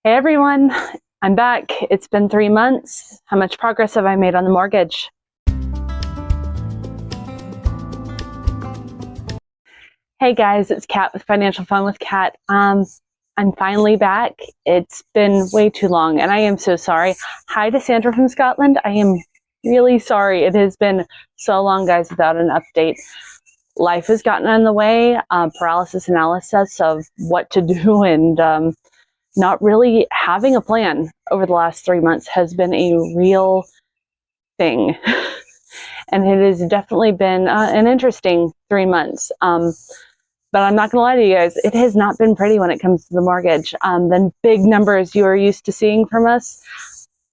Hey everyone, I'm back. It's been 3 months. How much progress have I made on the mortgage? Hey guys, it's Kat with Financial Fun with Kat. I'm finally back. It's been way too long and I am so sorry. Hi to Sandra from Scotland. I am really sorry. It has been so long, guys, without an update. Life has gotten in the way, paralysis analysis of what to do, and not really having a plan over the last 3 months has been a real thing. And it has definitely been an interesting 3 months. But I'm not going to lie to you guys, it has not been pretty when it comes to the mortgage. The big numbers you are used to seeing from us,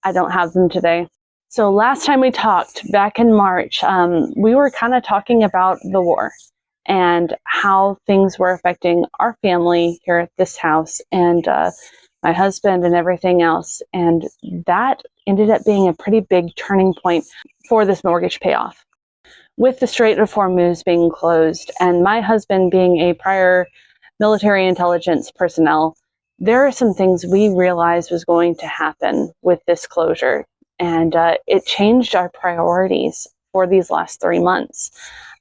I don't have them today. So last time we talked back in March, we were kind of talking about the war and how things were affecting our family here at this house and my husband and everything else. And that ended up being a pretty big turning point for this mortgage payoff. With the Strait of Hormuz being closed and my husband being a prior military intelligence personnel, there are some things we realized was going to happen with this closure. And it changed our priorities for these last 3 months.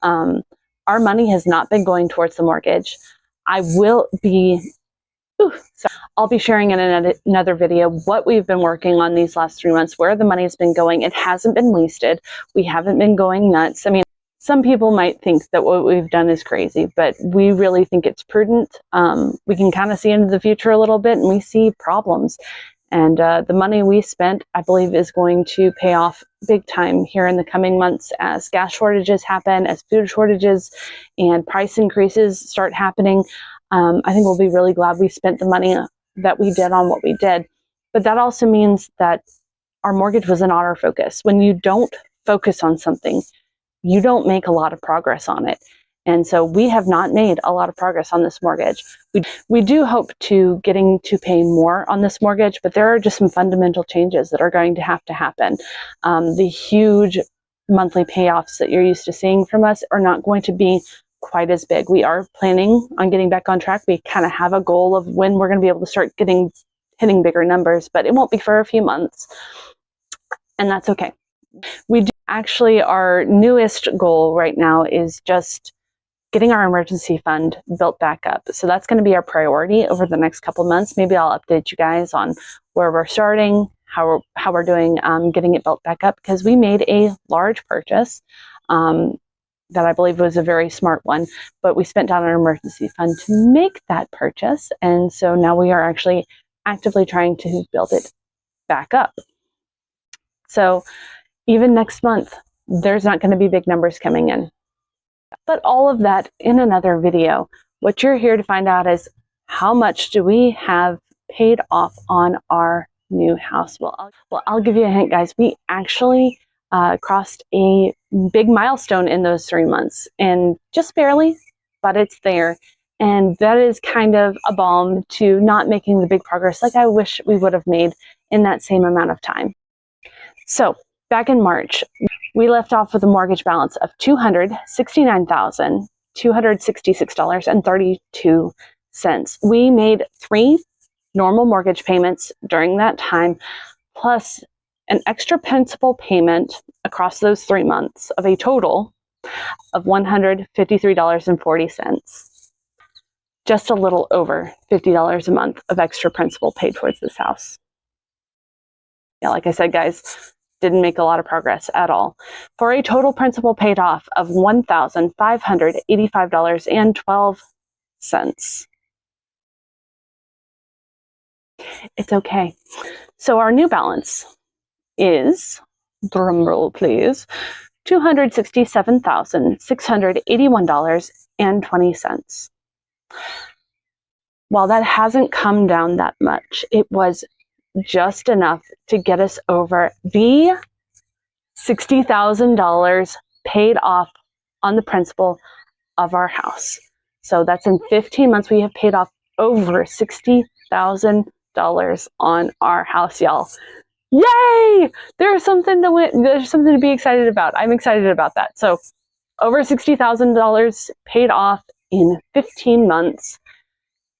Our money has not been going towards the mortgage. I'll be sharing in another video what we've been working on these last 3 months, where the money has been going. It hasn't been wasted. We haven't been going nuts. I mean, some people might think that what we've done is crazy, but we really think it's prudent. We can kind of see into the future a little bit and we see problems. And the money we spent, I believe, is going to pay off big time here in the coming months as gas shortages happen, as food shortages and price increases start happening. I think we'll be really glad we spent the money that we did on what we did. But that also means that our mortgage was not our focus. When you don't focus on something, you don't make a lot of progress on it. And so we have not made a lot of progress on this mortgage. We do hope to getting to pay more on this mortgage, but there are just some fundamental changes that are going to happen. The huge monthly payoffs that you're used to seeing from us are not going to be quite as big. We are planning on getting back on track. We kind of have a goal of when we're going to be able to start hitting bigger numbers, but it won't be for a few months. And that's okay. We do actually, our newest goal right now is just getting our emergency fund built back up. So that's going to be our priority over the next couple of months. Maybe I'll update you guys on where we're starting, how we're doing, getting it built back up, because we made a large purchase that I believe was a very smart one, but we spent down our emergency fund to make that purchase. And so now we are actually actively trying to build it back up. So even next month, there's not going to be big numbers coming in. But all of that in another video. What you're here to find out is how much do we have paid off on our new house? Well, I'll give you a hint, guys. We actually crossed a big milestone in those 3 months, and just barely, but it's there. And that is kind of a balm to not making the big progress like I wish we would have made in that same amount of time. So back in March, we left off with a mortgage balance of $269,266.32. We made 3 normal mortgage payments during that time, plus an extra principal payment across those 3 months of a total of $153.40. Just a little over $50 a month of extra principal paid towards this house. Yeah, like I said, guys, didn't make a lot of progress at all, for a total principal paid off of $1,585.12. It's okay. So our new balance is, drumroll please, $267,681.20. While that hasn't come down that much, it was just enough to get us over the $60,000 paid off on the principal of our house. So that's in 15 months we have paid off over $60,000 on our house, y'all. Yay! There's something to win. There's something to be excited about. I'm excited about that. So over $60,000 paid off in 15 months.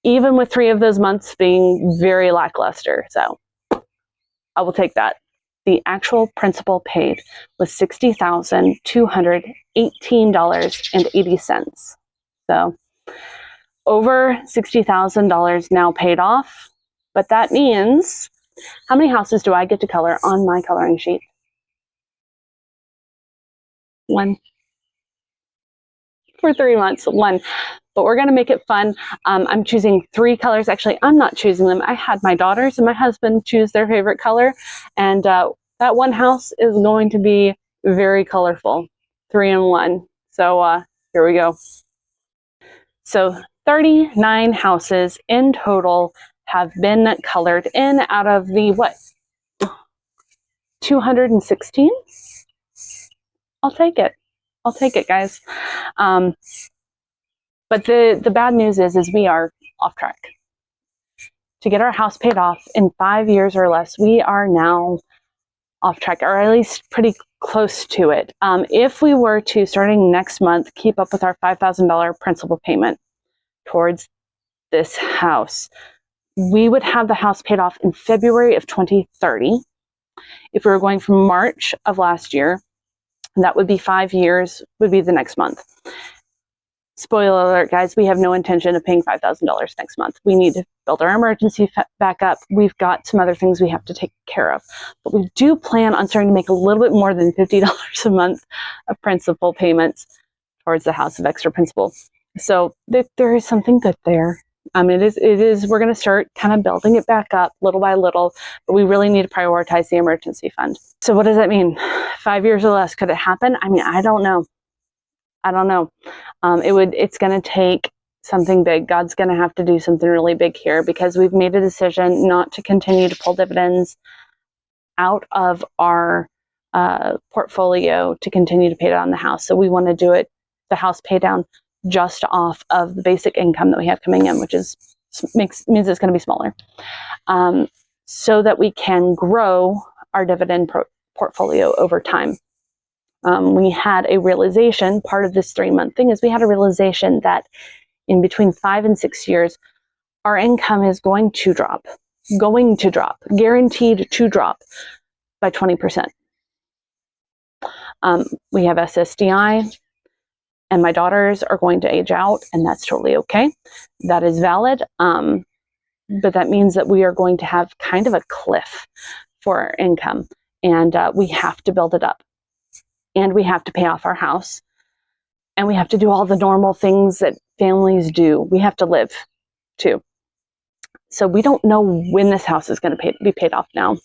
even with 3 of those months being very lackluster. So I will take that. The actual principal paid was $60,218.80. So over $60,000 now paid off. But that means, how many houses do I get to color on my coloring sheet? 1. For 3 months, 1. But we're going to make it fun. I'm choosing 3 colors. Actually, I'm not choosing them. I had my daughters and my husband choose their favorite color. And that one house is going to be very colorful. 3 in 1. So here we go. So 39 houses in total have been colored in out of the, what, 216? I'll take it. I'll take it, guys. But the bad news is we are off track. To get our house paid off in 5 years or less, we are now off track, or at least pretty close to it. If we were to, starting next month, keep up with our $5,000 principal payment towards this house, we would have the house paid off in February of 2030. If we were going from March of last year, that would be 5 years, would be the next month. Spoiler alert, guys, we have no intention of paying $5,000 next month. We need to build our emergency back up. We've got some other things we have to take care of. But we do plan on starting to make a little bit more than $50 a month of principal payments towards the house of extra principal. So there is something good there. It is. We're going to start kind of building it back up little by little, but we really need to prioritize the emergency fund. So what does that mean? 5 years or less, could it happen? I mean, I don't know. I don't know. It's going to take something big. God's going to have to do something really big here, because we've made a decision not to continue to pull dividends out of our portfolio to continue to pay down the house. So we want to do it, the house pay down, just off of the basic income that we have coming in, which means it's going to be smaller, so that we can grow our dividend portfolio over time. We had a realization, part of this 3-month thing is we had a realization that in between 5 and 6 years, our income is going to drop, guaranteed to drop by 20%. We have SSDI, and my daughters are going to age out, and that's totally okay. That is valid. But that means that we are going to have kind of a cliff for our income, and we have to build it up. And we have to pay off our house, and we have to do all the normal things that families do. We have to live too. So we don't know when this house is going to be paid off now.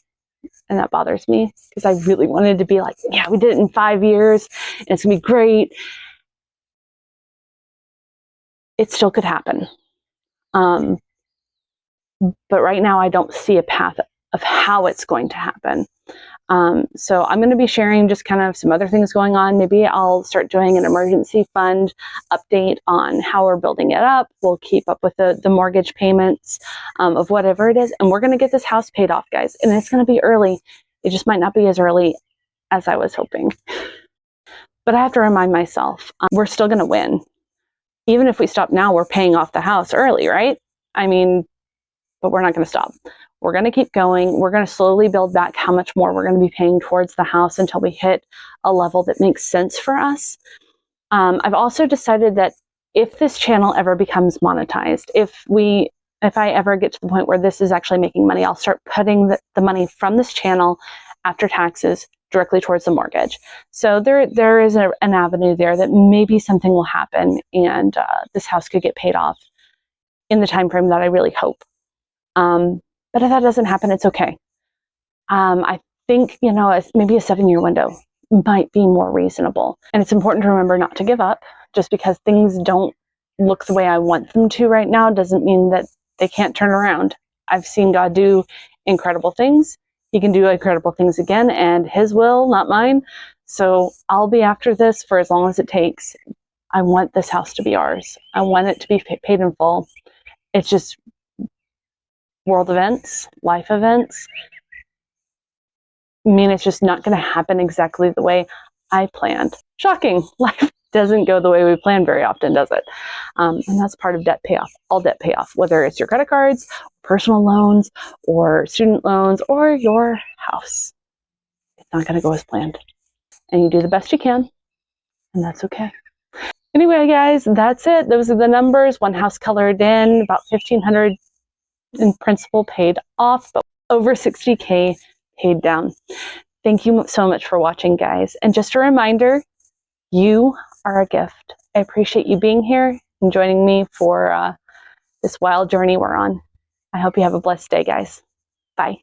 And that bothers me, because I really wanted to be like, yeah, we did it in 5 years and it's going to be great. It still could happen. But right now I don't see a path of how it's going to happen. So I'm going to be sharing just kind of some other things going on. Maybe I'll start doing an emergency fund update on how we're building it up. We'll keep up with the mortgage payments of whatever it is. And we're going to get this house paid off, guys. And it's going to be early. It just might not be as early as I was hoping. But I have to remind myself, we're still going to win. Even if we stop now, we're paying off the house early, right? I mean, but we're not going to stop. We're going to keep going. We're going to slowly build back how much more we're going to be paying towards the house until we hit a level that makes sense for us. I've also decided that if this channel ever becomes monetized, if I ever get to the point where this is actually making money, I'll start putting the money from this channel after taxes directly towards the mortgage. So there is an avenue there that maybe something will happen, and this house could get paid off in the time frame that I really hope. But if that doesn't happen, it's okay. I think, maybe a 7-year window might be more reasonable. And it's important to remember not to give up. Just because things don't look the way I want them to right now doesn't mean that they can't turn around. I've seen God do incredible things. He can do incredible things again, and His will, not mine. So I'll be after this for as long as it takes. I want this house to be ours. I want it to be paid in full. It's just world events, life events. I mean, it's just not going to happen exactly the way I planned. Shocking. Life doesn't go the way we plan very often, does it? And that's part of debt payoff, all debt payoff, whether it's your credit cards, personal loans, or student loans, or your house. It's not going to go as planned. And you do the best you can, and that's okay. Anyway, guys, that's it. Those are the numbers. One house colored in, about $1,500 in principal paid off, but over $60K paid down. Thank you so much for watching, guys. And just a reminder, you are a gift. I appreciate you being here and joining me for this wild journey we're on. I hope you have a blessed day, guys. Bye.